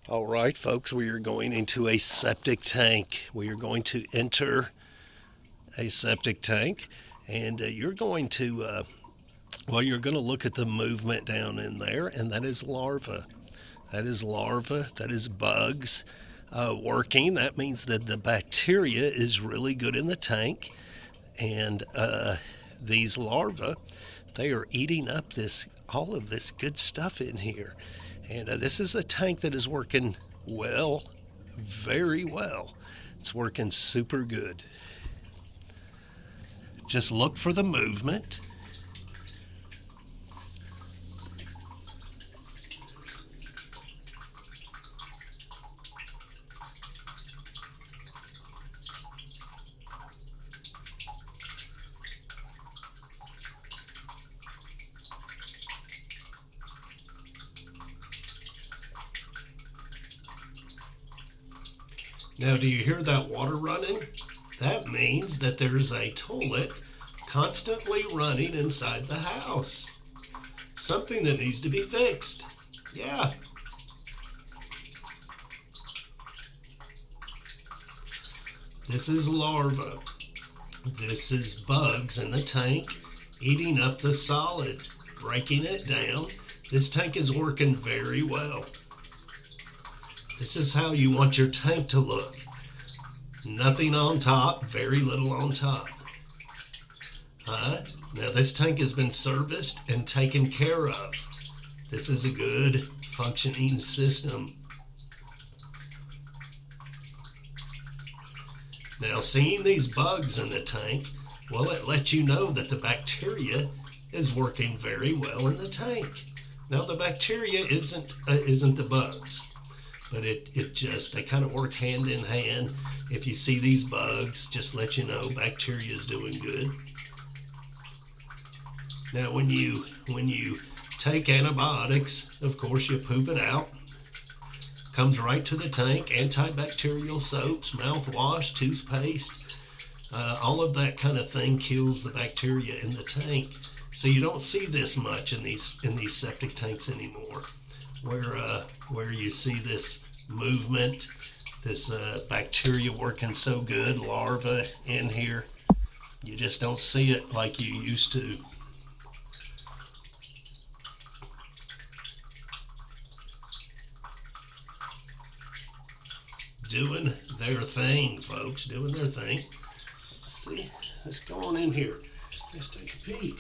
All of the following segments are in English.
All right, folks, we are going into a septic tank. We are going to enter a septic tank, and you're going to look at the movement down in there, and that is larvae. That is bugs working. That means that the bacteria is really good in the tank, and these larvae, they are eating up all of this good stuff in here. And this is a tank that is working well, very well. It's working super good. Just look for the movement. Now, do you hear that water running? That means that there's a toilet constantly running inside the house. Something that needs to be fixed. Yeah. This is larvae. This is bugs in the tank eating up the solid, breaking it down. This tank is working very well. This is how you want your tank to look. Nothing on top, very little on top. Now this tank has been serviced and taken care of. This is a good functioning system. Now seeing these bugs in the tank, well, it lets you know that the bacteria is working very well in the tank. Now the bacteria isn't the bugs, but they kind of work hand in hand. If you see these bugs, just let you know bacteria is doing good. Now when you take antibiotics, of course you poop it out. Comes right to the tank. Antibacterial soaps, mouthwash, toothpaste, all of that kind of thing kills the bacteria in the tank. So you don't see this much in these septic tanks anymore, where you see this movement, this bacteria working so good, larvae in here. You just don't see it like you used to. Doing their thing, folks, doing their thing. Let's see, let's go on in here. Let's take a peek.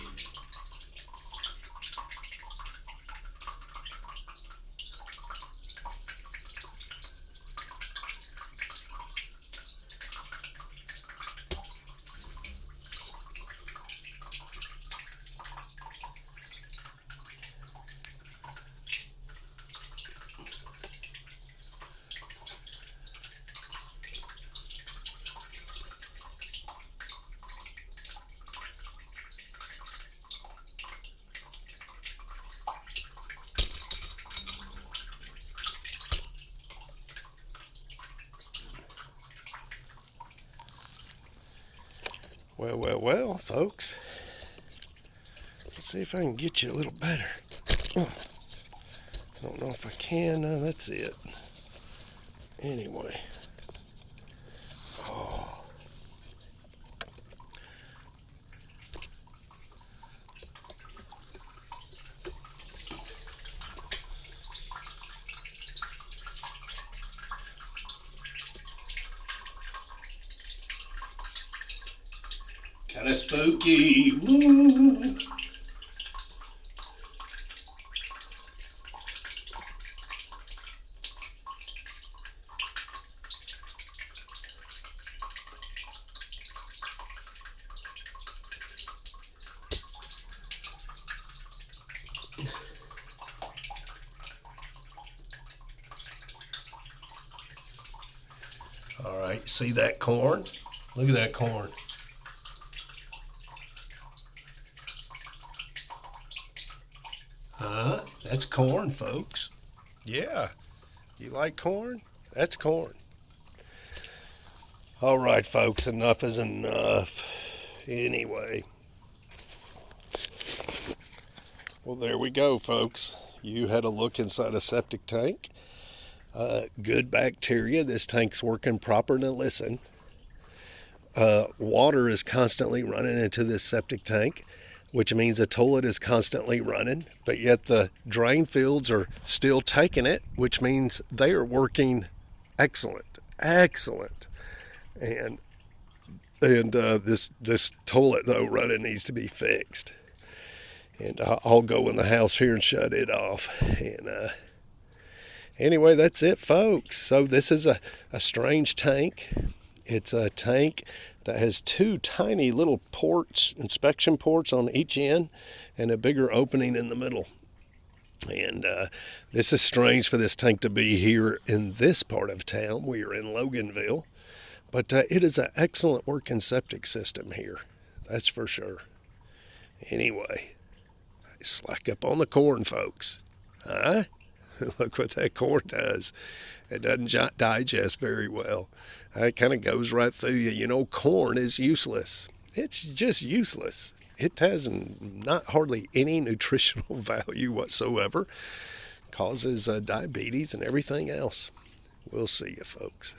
Well, folks. Let's see if I can get you a little better. I don't know if I can. No, that's it. Anyway. Oh. Kind of spooky. Woo. All right, see that corn? Look at that corn. That's corn, folks. Yeah. You like corn? That's corn. All right, folks, enough is enough. Anyway. Well, there we go, folks. You had a look inside a septic tank. good bacteria. This tank's working proper. Now listen, water is constantly running into this septic tank, which means the toilet is constantly running, but yet the drain fields are still taking it, which means they are working excellent, excellent. And this toilet though running needs to be fixed. And I'll go in the house here and shut it off. And anyway, that's it, folks. So this is a strange tank. It's a tank that has two tiny little ports, inspection ports on each end, and a bigger opening in the middle. And this is strange for this tank to be here in this part of town. We are in Loganville. But it is an excellent working septic system here. That's for sure. Anyway, slack up on the corn, folks. Huh? Look what that corn does. It doesn't digest very well. It kind of goes right through you. You know, corn is useless. It's just useless. It has not hardly any nutritional value whatsoever. Causes diabetes and everything else. We'll see you, folks.